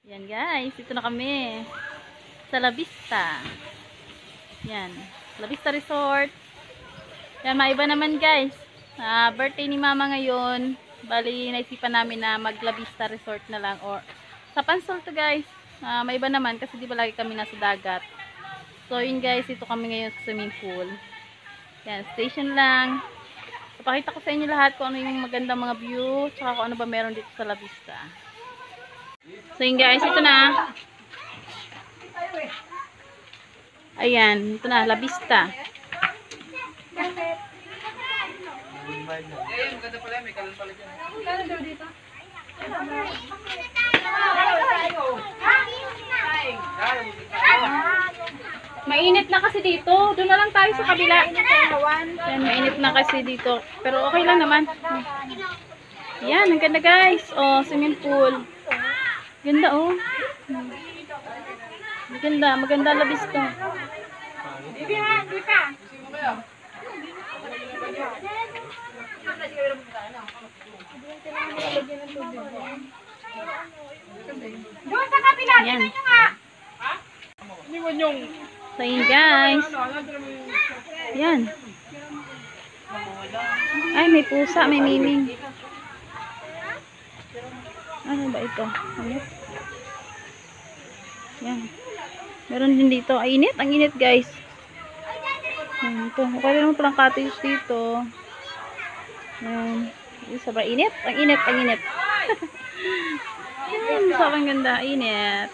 Yan guys, ito na kami sa La Vista. Yan, La Vista Resort. Yan, maiba naman guys. Birthday ni mama ngayon. Bali, naisipan namin na mag La Vista Resort na lang. Or sa Pansol to guys. Maiba naman kasi di ba lagi kami nasa dagat. So yun guys, ito kami ngayon sa swimming pool. Yan, station lang. Papakita ko sa inyo lahat kung ano yung magandang mga view. Tsaka kung ano ba meron dito sa La Vista. So yun guys, ito na. Ayan, ito na, La Vista. Mainit na kasi dito. Doon na lang tayo sa kabila. Ayan, mainit na kasi dito. Pero okay lang naman. Ayan, ang ganda guys. Oh, swimming pool. Ganda oh. Maganda, maganda La Vista. Yan. So yun guys. Yan. Ay, may pusa, may miming. Ano ba ito? Ano? Yan. Meron din dito. Ay, init. Ang init guys. Yan, ito. Okay naman palang cottage dito. Yan. Sobrang init. Ang init. Ang init. Yan. Sobrang ganda. Init.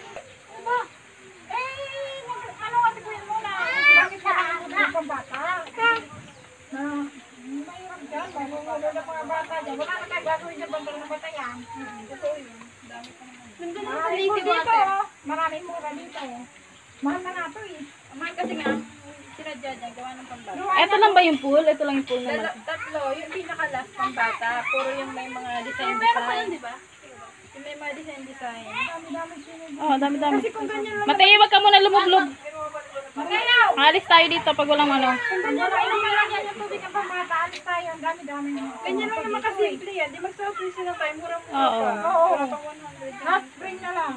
Maraming mura dito. Mahal na nga ito eh. Mahal kasi nga, sinadya dyan, gawa ng pambata. Ito lang ba yung pool? Ito lang yung pool naman. Tatlo, yung pinaka-last pambata. Puro yung may mga design-design. Diba? Yung may mga design-design. Oh, dami-dami. Kasi kung ganyan lang. Matay, wag ka muna lumublob. Alis tayo dito pag walang ano. Kung ganyan lang yung malagyan yung tubig ng pambata, alis tayo. Ang dami-dami. Ganyan lang naman kasimple yan. Di mag-surprise na tayo. Murang-mura Oo. pa. Oo. Hot spring na lang.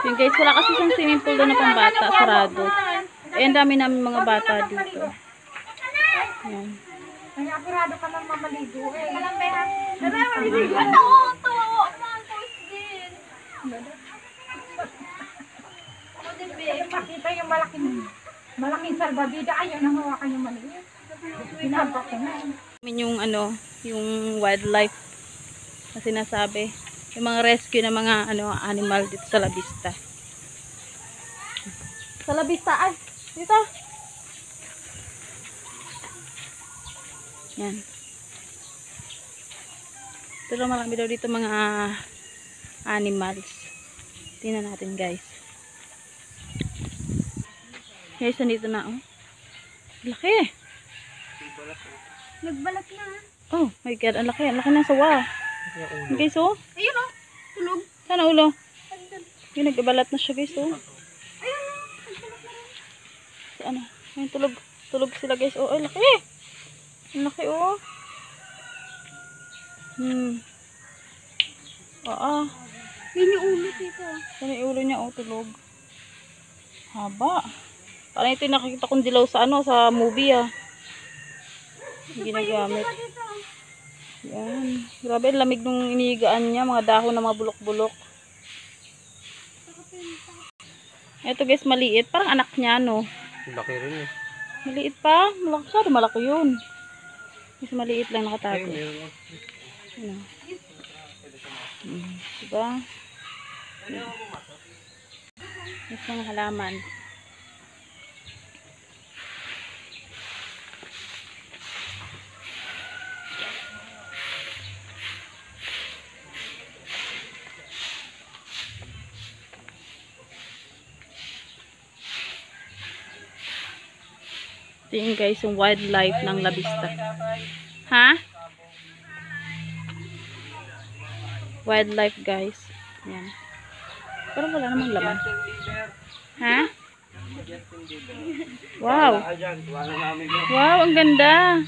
Yung guys, wala kasi siyang swimming pool doon na pang bata, sarado. Eh, ang dami namin mga bata dito. Yan. Ay, apurado ka lang mamaligo eh. Kalambehan. Tara, mamaligo. Ano? Ito. Makita yung malaking salbabida. Ayaw nang hawakan yung maliit. Hinabak ka na. Yung ano, yung wildlife na sinasabi. Yung mga rescue ng mga ano animal dito sa La Vista. Sa La Vista, ay, dito. Yan. Pero marami daw dito mga animals. Tingnan natin guys. Guys, nandito na oh. Laki. Nagbalat na. Oh my god, ang laki ng sawa. Guys oh. Ayun o. Tulog. Sana ulo. Yung nagbabalat na siya guys oh. Ano? Ayun, tulog sila guys oh. Ay laki. Ang laki oh. Oo. Yun yung ulo dito. Sana yung ulo niya oh, tulog. Haba. Parang ito yung nakikita kong dilaw sa ano, sa movie ah. Ginagamit. Yan. Grabe, lamig nung inigaan niya. Mga dahon na mga bulok-bulok. Ito guys, maliit. Parang anak niya, no? Laki rin eh. Maliit pa. Malaki, malaki yun. Mas maliit lang nakatago. Ano? Diba? Mas mga halaman. Ito yung guys, yung wildlife ng La Vista. Ha? Wildlife guys. Yan. Pero wala namang laman. Ha? Wow. Wow, ang ganda.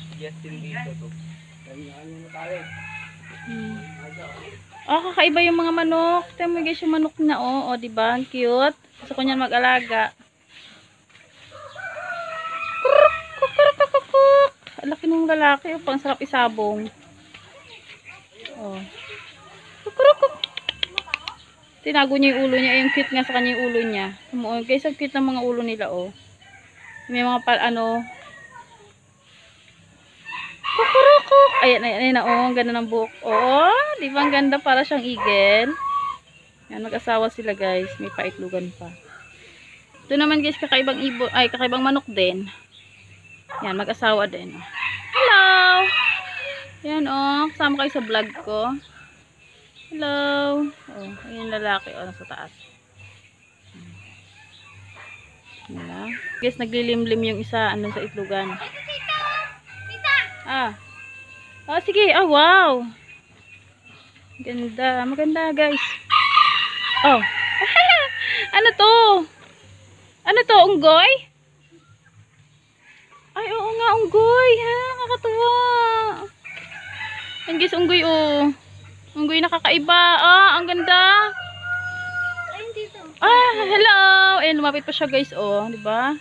Kakaiba yung mga manok. Tignan mo guys yung manok na oh. O, diba? Ang cute. Gusto ko niyan mag-alaga. Kukurukukukuk. Ang laki ng lalaki. Oh, pang sarap isabong. Oh. Kukurukuk. Tinago niya yung ulo niya. Yung cute nga sa kanya yung ulo niya. Oh, guys, ang cute ng mga ulo nila oh. May mga kukurukuk. Ayan, ayan, ayan, oh. Ang ganda ng buhok. Oh, di ba ang ganda para siyang eagle? Yan, mag-asawa sila guys. May paitlugan pa. Ito naman guys, kakaibang manok din. Yan, mag-asawa din. Hello! Yan, oh. Kasama kayo sa vlog ko. Hello! Oh, ayan lalaki, oh. Nasa taas. Yan. Guys, naglilimlim yung isa, sa itlugan. Oh, sige. Oh, wow. Ganda. Maganda, guys. Oh. Ano to? Ano to? Unggoy? Ay, oo nga, unggoy. Ha? Kakatuwa. Yan, guys, unggoy, oh. Unggoy na kakaiba. Ah, ang ganda. Ah, hello. Ayun, lumapit pa siya, guys, oh. Diba?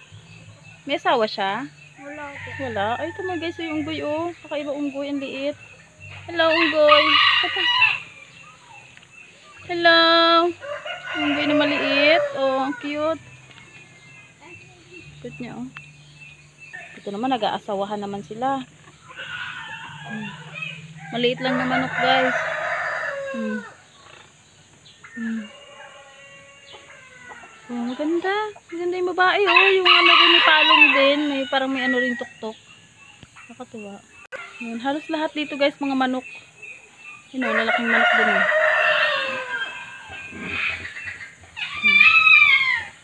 May asawa siya? Wala. Ay, ito mga guys, yung unggoy, oh. Kakaiba unggoy, ang liit. Hello, unggoy. Hello. Unggoy na maliit. Oh, ang cute. Cute niya, oh. Ito naman, nag-aasawahan naman sila. Maliit lang na manok, guys. Oh, maganda. Maganda yung babae, oh. Yung rin may palong din. Parang may rin tuktok. Nakatuwa. Yun, halos lahat dito, guys, mga manok. Yun, oh, lalaking manok din, oh.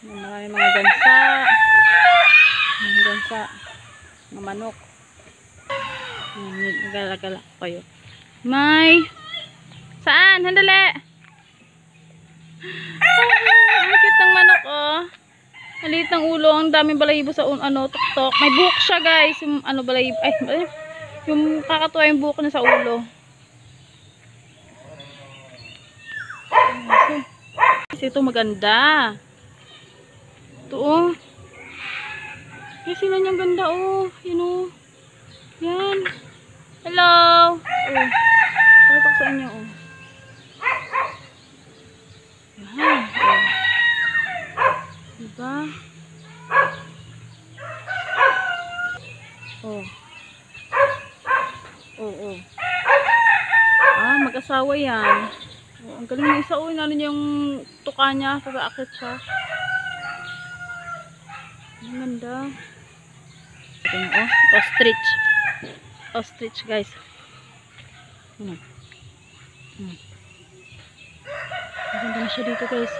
Marami mga gansa. Gansa. Mga manok. Nagala-gala ko kayo. May. Saan? Handali. Ang cute ng manok, oh. Maliit ng ulo, ang daming balahibo sa tuktok. May buhok siya, guys. Yung balahibo, yung kakatuwa yung buhok niya sa ulo. Kasi ito maganda. Ito, oh. Kasi na niyang ganda, oh. Yun, oh. Yan. Hello. Oh. Pakita ko sa inyo, oh. Yan. Diba? Oh. Oh. Ah, mag-asawa yan. Oh, ang galing ng isa, oh. Ano niya yung tuka niya. Kakaakit siya. Ang ganda. Ito yung, oh. Ostrich. Ostrich, guys. Ang ganda na siya dito, guys.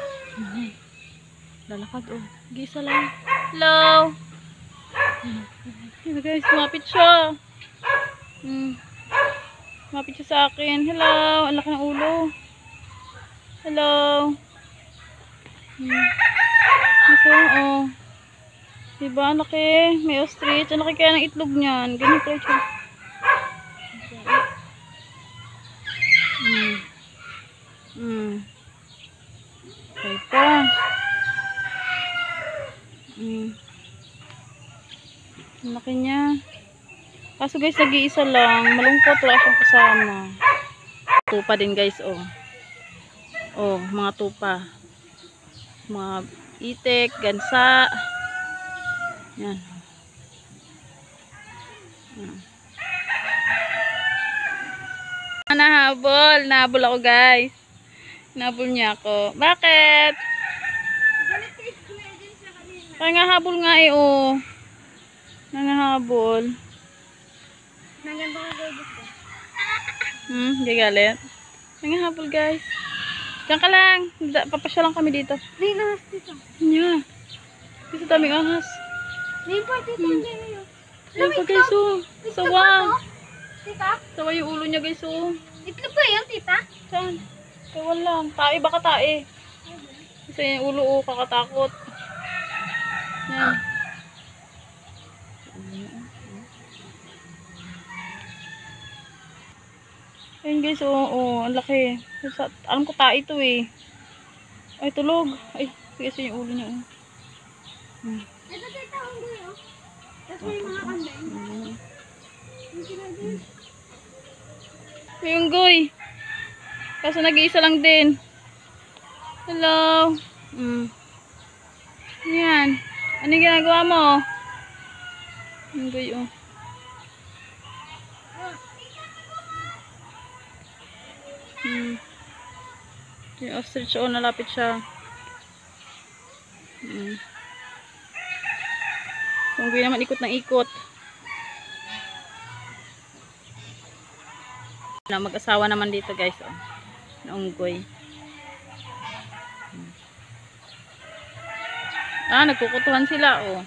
Lalakad, oh. Gisa lang. Hello! Hello, guys. Lumapit siya. Lumapit siya sa akin. Hello! Ang laki ng ulo. Hello! Ito, oh. Diba? Ang laki. May ostrich. Ang laki kaya ng itlog niyan. Ganyan pala siya. Okay pa. Ang laki niya. Kaso guys, nag-iisa lang. Malungkot, wala siyang kasama. Tupa din guys, oh. Oh, mga tupa. Mga itik, gansa. Yan. Nahabol. Nahabol ako guys. Nahabol niya ako. Bakit? Kaya nga habol nga eh, oh. Nangahabol. Naganda ka guys. Hindi galit. Nangahabol guys. Diyan ka lang. Papasya lang kami dito. May nahas dito. Yeah. Dito daming ahas. May pa dito. Ayan pa guys, oh. Sawa. Tita? Sawa yung ulo niya guys, oh. Itlog ba yan, tita? Saan? Ewan lang. Tae, baka tae. Kasi yung ulo, oh, kakatakot. Yan. Ayun guys, oo, ang laki. Alam ko tayo ito eh. Ay, tulog. Ay, tigas yung ulo niya. Ito tayo taong gulo. Tapos may mga kambing. Yung goy. Kaso nag-iisa lang din. Hello. Yan. Ano yung ginagawa mo? Yung goy, oh. Yung ostrich, oh, nalapit siya. Yung goy naman ikot ng ikot. Mag-asawa naman dito guys, oh. Na unggoy. Nagkukutuhan sila, oh.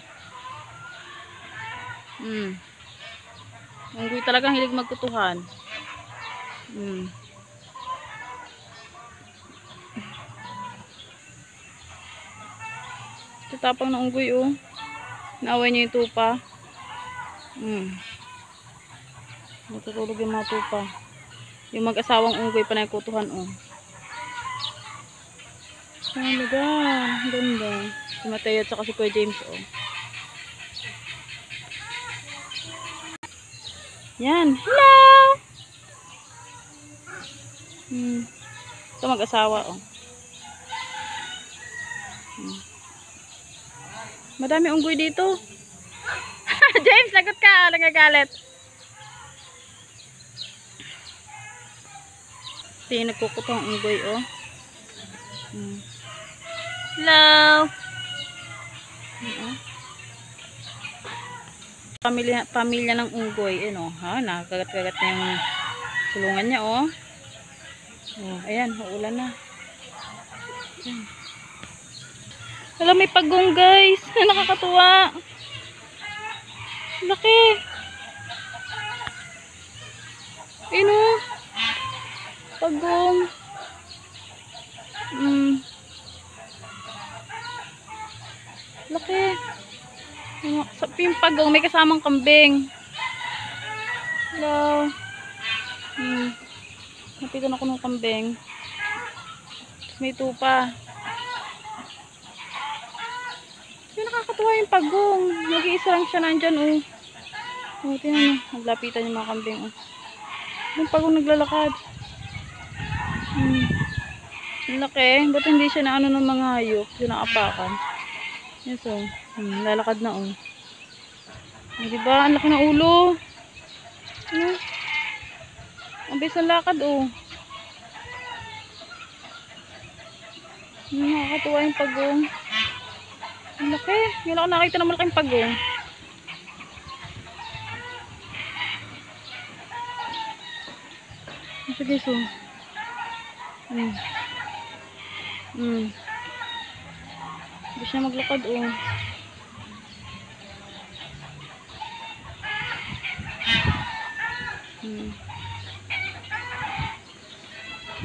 Unggoy talagang hilig magkutuhan. Tapang na unggoy, oh. Naaway niya yung tupa. Natutulog yung mga tupa. Yung mag-asawang unggoy pa na kutuhan, oh. Talaga, ganda. Si Mateo at saka si Kuya James, oh. Yan. Hello! Ito mag-asawa, oh. Madami unggoy dito. James, lagot ka. Nagagalit. Ito yung nagkukutong unggoy, oh. Hello! Pamilya ng unggoy. Ano, ha? Nakagat-kagat na yung tulungan niya, oh. Ayan, uulan na. Alam, may pagong guys na nakakatuwa. Laki. Ayun, oh. Pagong. Laki. Yung pagong, may kasamang kambing. Hello. Napitan ako ng kambing. May tupa. Yung nakakatuwa yung pagong. Nag-iisa lang siya nandyan, oh. Tingnan mo. Naglapitan yung mga kambing, oh. Yung pagong naglalakad. Ang laki. Ba't hindi siya na ano ng mga hayop? Yung naapakan. Yes, oh. Lalakad na, oh. Diba? Ang laki ng ulo. Ano? Ang bilis ng lakad, oh. Nakakatuwa yung pagong. Ang laki. Ngayon ako nakita ng malaking pagong. Ito guys, oh. Hindi siya maglakad, oh.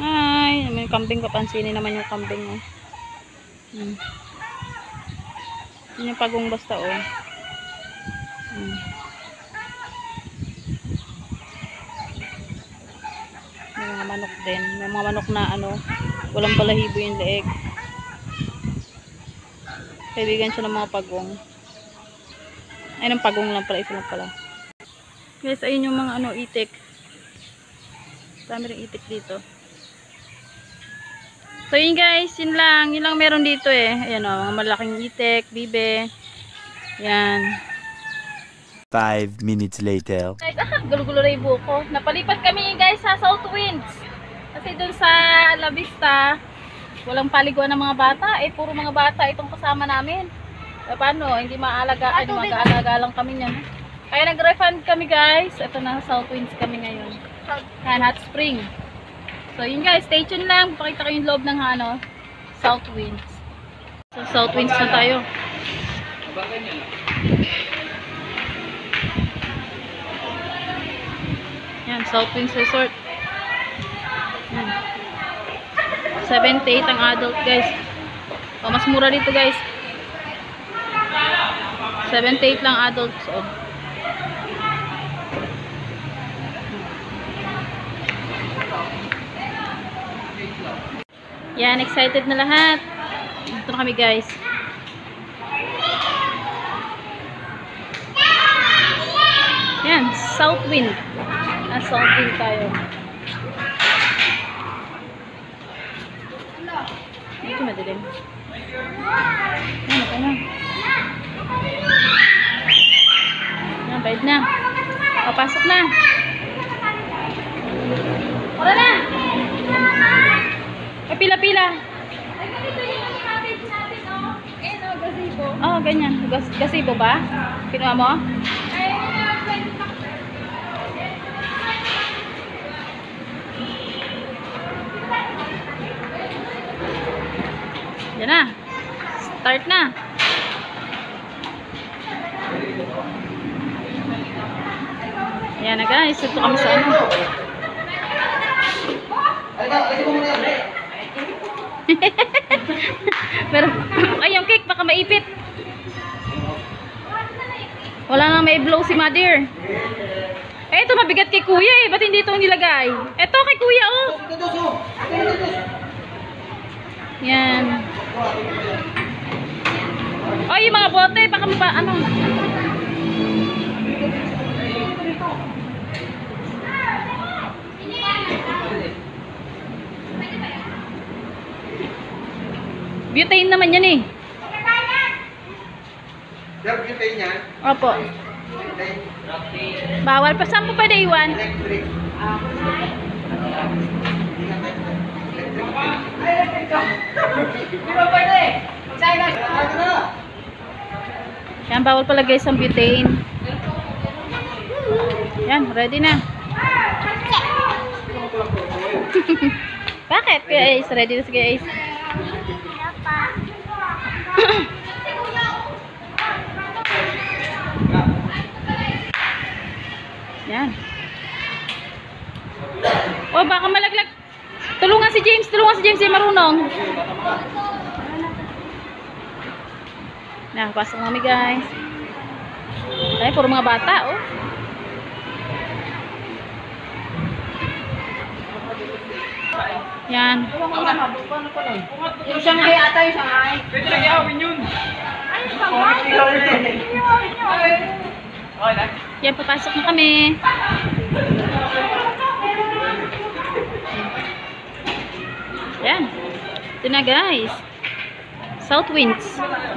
Hi. May kambing, papansinin naman yung kambing, oh. Yun yung pagong basta, oh. May mga manok din. May mga manok na ano, walang balahibo yung leeg. Kaibigan siya ng mga pagong. Ay, ng pagong lang pala. Isa lang pala. Guys, ayun yung mga ano, itik. Dami rin itik dito. So yun guys, yun lang. Yun lang meron dito eh. Ayan o, mga malaking itik, bibe. Yan. 5 minutes later. Guys, gulo-gulo na yung buko. Napalipat kami guys sa South Winds. Kasi dun sa La Vista, walang paliguan ng mga bata. Eh, puro mga bata itong kasama namin. So, paano? Hindi maalagaan. Mag-aalaga lang kami niyan. Kaya nag-refund kami guys. Ito na, South Winds kami ngayon. Hot Spring. So, yun guys, stay tuned lang. Pakita ko yung loob ng ano, South Winds. So, South Winds na tayo. Yan, South Winds Resort. 78 ang adult guys. O, mas mura dito guys. 78 lang adults. O. Yan, excited na lahat. Dito na kami guys. Yan, south wind. South wind tayo. Medyo madilim. Yan, ito na. Yan, bayad na. Papasok na. Wala na. Ay, pila-pila. Ay, ganito yung cottage natin, oh. Eh, no, gazebo. Oh, ganyan. Gazebo ba? Kinuha mo? Ay, pwede pa. Yan na. Start na. Yan na guys. Ito kami sa ano. Pero, ay yung cake baka maipit. Wala nang may blow si mother. Eh, ito mabigat kay kuya eh. Ba't hindi ito nilagay? Ito kay kuya oh. Yan. Oh, yung mga bote, baka ano. Butane naman yan eh. Butane yan? Opo. Bawal pa. Saan po pwede iwan? Yan, bawal pala guys ang butane. Yan, ready na. Bakit? Kuya Ace, ready na si Kuya Ace. Yan. Oh, baka malaglag. Tulungan si James, yung marunong. Pasok kami guys. Ay, puro mga bata, oh. Yan. Yung Shanghai ata, yung Shanghai. Pwede lang iawin yun. Ay, Shanghai. Yan, papasok na kami. Yan. Ito na guys. South Winds.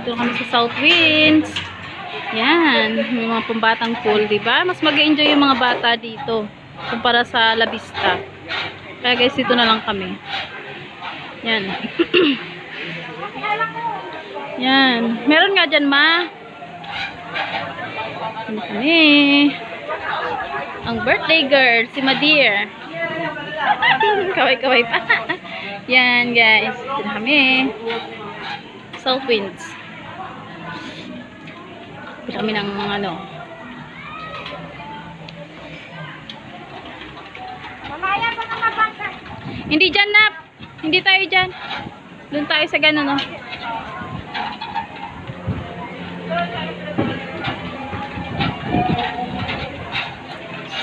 Ito kami sa South Winds. Yan. May mga pambatang pool, diba? Mas mag-enjoy yung mga bata dito kumpara sa La Vista. Kaya guys, dito na lang kami. Yan. Yan. Meron nga dyan, ma. Ano kami? Ang birthday girl, si Madir. Kaway-kaway pa. Yan, guys. Dito na kami. South Winds. Dito kami ng ano. Mamaya pa na mapangka. Hindi dyan, Nap. Hindi tayo dyan. Doon tayo sa gano'n, no?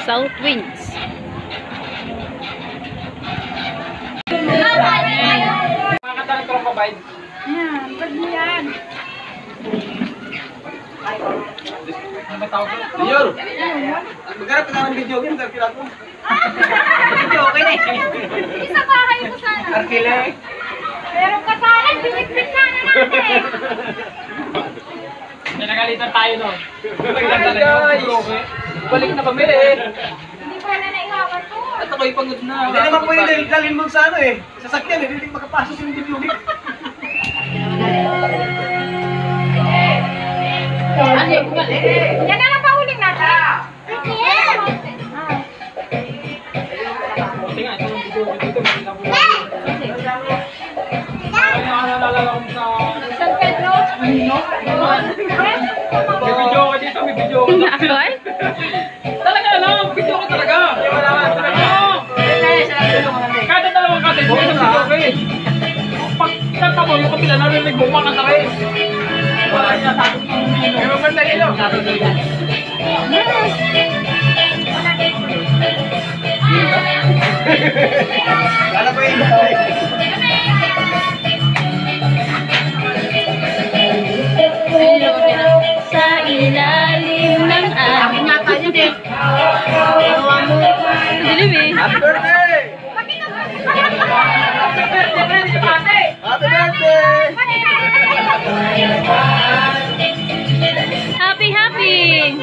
South Winds. Makakatalang ko lang pabayad. Ayan, pag yan. Ano tawag ko? Senyor! Magkarap ka ng video game, karkila ko. Video, okay na eh. Isa bahay ko sana. Karkila eh. Pero kasalan, binig-big sana natin. Pinagalitan tayo nun. Ay guys! Balik na kami eh. Hindi pa na naihawan to. At ako'y pagod na. Hindi naman pwede dalhin mo sa ano eh. Sasakyan eh, hindi makapasok yung video game. Yan na lang pauling natin. Yan. Buti nga, ito yung video dito. Ay, naalala ko sa... San Pedro? May video ko dito, may video ko dito. Naakoy? Talaga alam, video ko talaga. Oo. Kada dalawang kata, ito yung video ko eh. Pag tatamo yung kapila, narinig mo, makanta rin. Wala niya sa akin. Kaya maganda nilo. Kala ko yun. Happy, happy!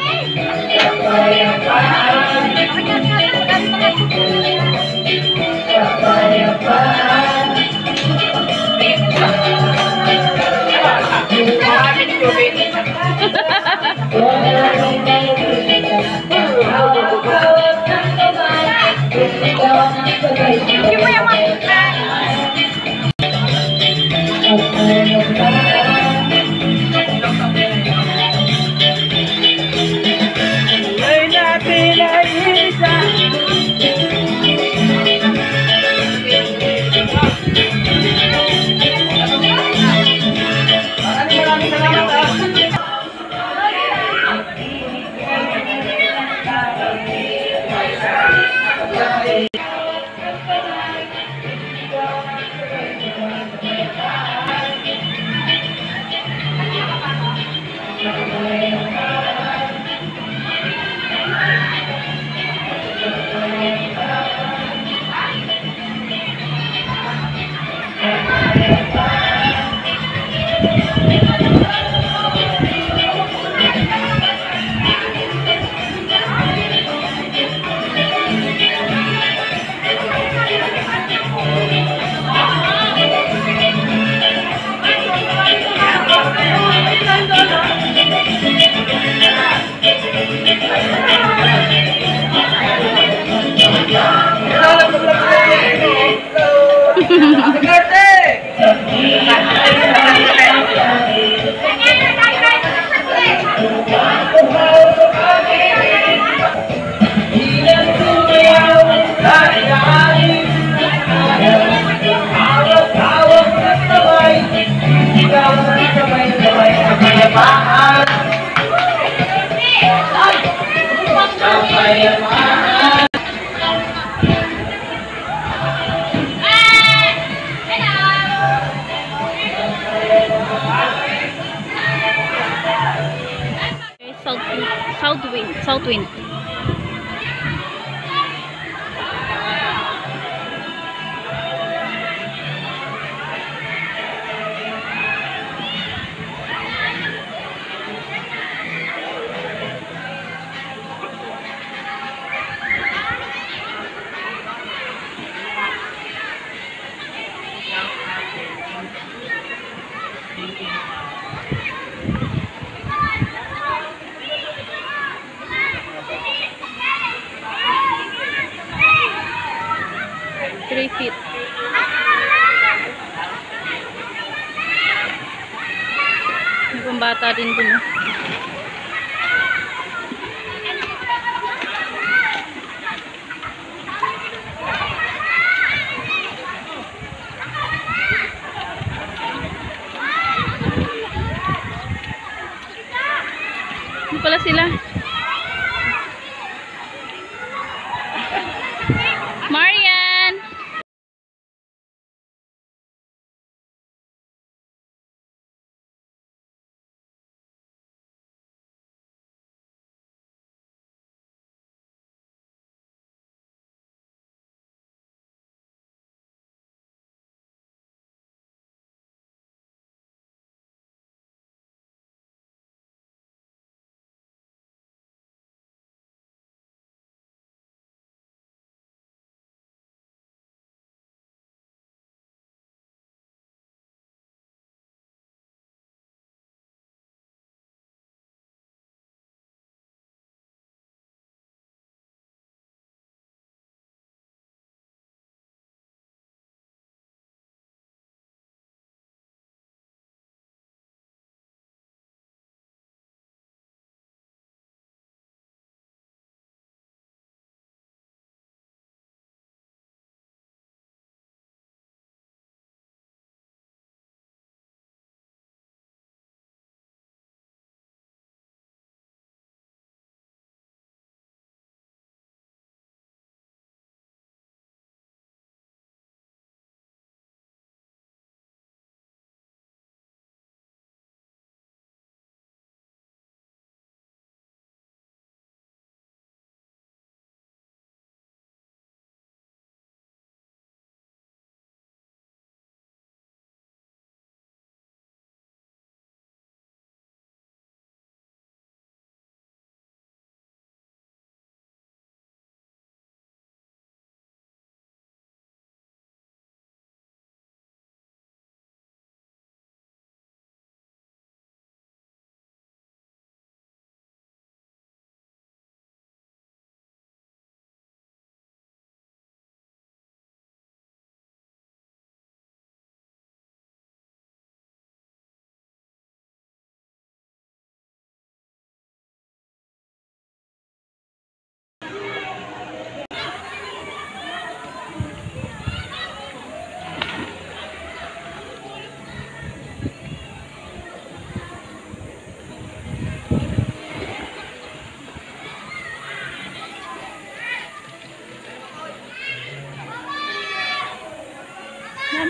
South wind. Feet. May pambata din dun. Ano pala sila?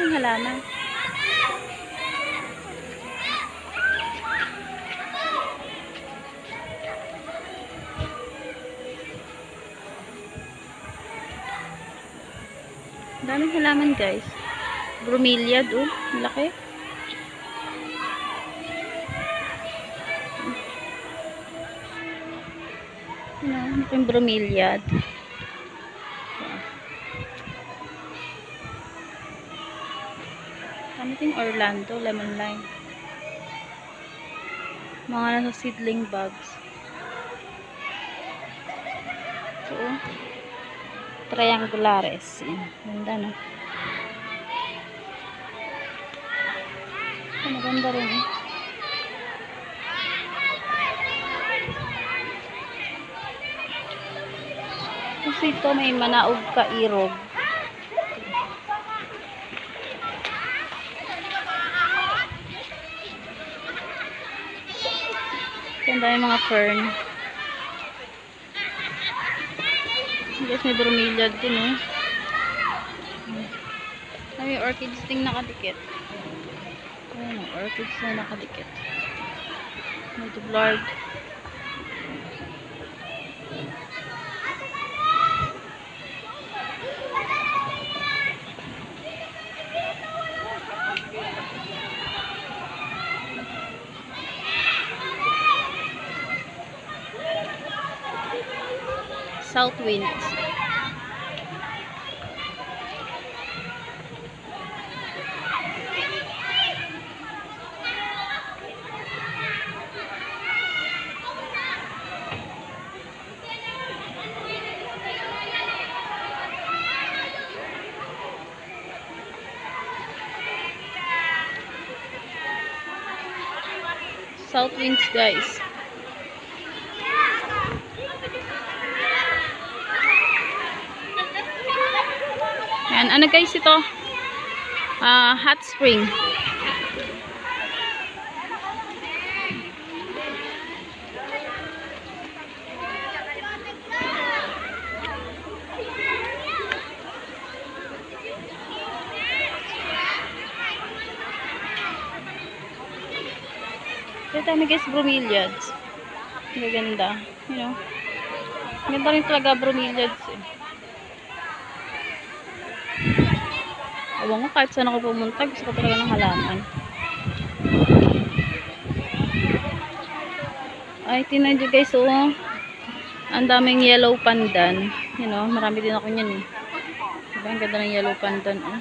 Daming halaman. Daming halaman guys. Bromeliad oh, laki. Ano, yung bromeliad. Ano yung Orlando, lemon lime. Mga nasa seedling bags. So, triangulares. Yan. Ganda no? Maganda rin eh. Kasi ito may manaog ka irog. Ganda yung mga fern. Guys, may bromeliad din oh. May orchids ding nakadikit. Ayan, orchids na nakadikit. Medyo blurred. South winds. South winds guys. Yan, ano guys ito? Hot spring. Ito dami guys, bromeliads. Maganda, you know. Ganda rin talaga bromeliads eh. Ewan ko kahit saan ako pumunta, gusto ko talaga ng halaman. Ay, tingnan nyo guys, oh. Ang daming yellow pandan. You know, marami din ako nyan eh. Diba, ang ganda ng yellow pandan, oh.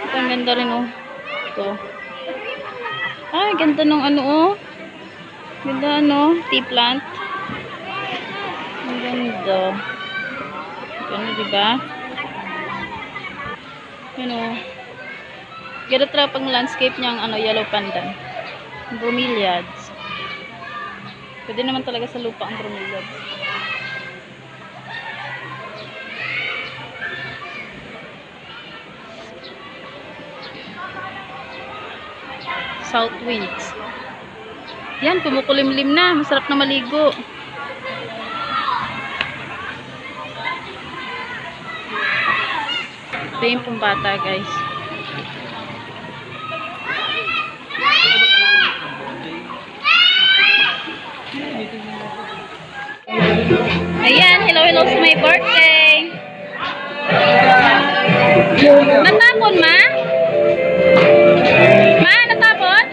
Ito, ang ganda rin, oh. Ito. Ay, ganda ng ano, oh. Ganda, ano, tea plant. Ang ganda. Ganda, diba? You know, ganda talaga pang landscape niyang ano, yellow pandan. Bromeliads. Pwede naman talaga sa lupa ang bromeliads. South winds. Yan, kumukulimlim na. Masarap na maligo. Ito yung pambata guys. Ayan, hello sa my birthday. Natapon ma? Ma, natapon?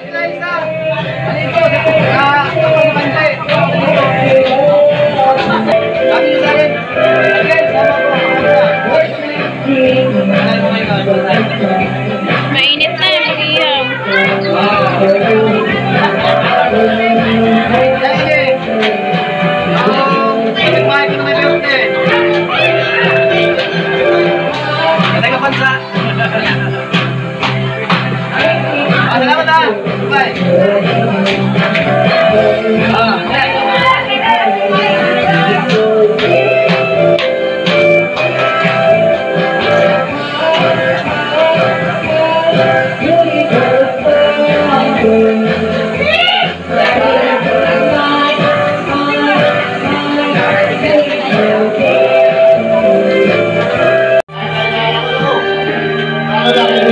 Mainit na yung mag-ihaw. Hola.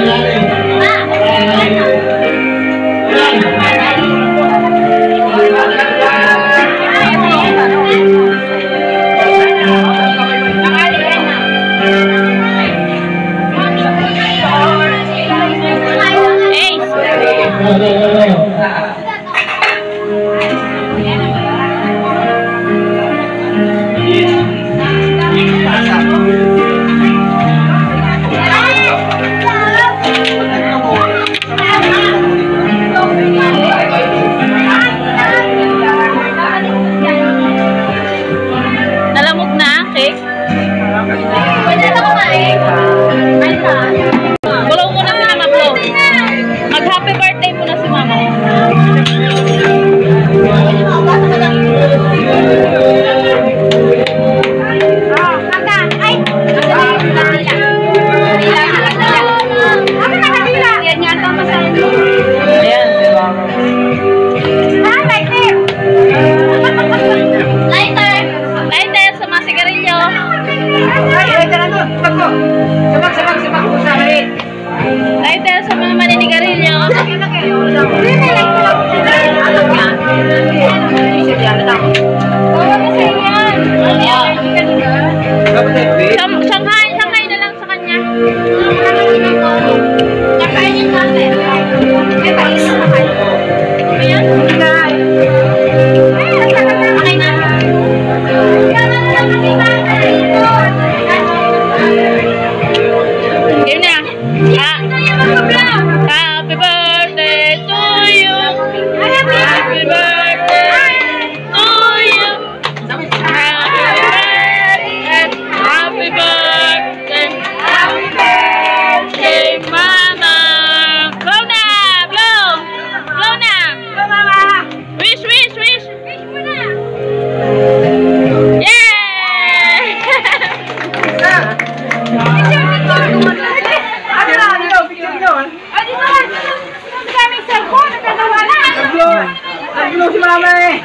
Nag-inom si mama eh.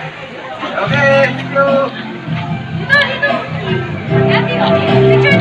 Okay, thank you. Dito. Picture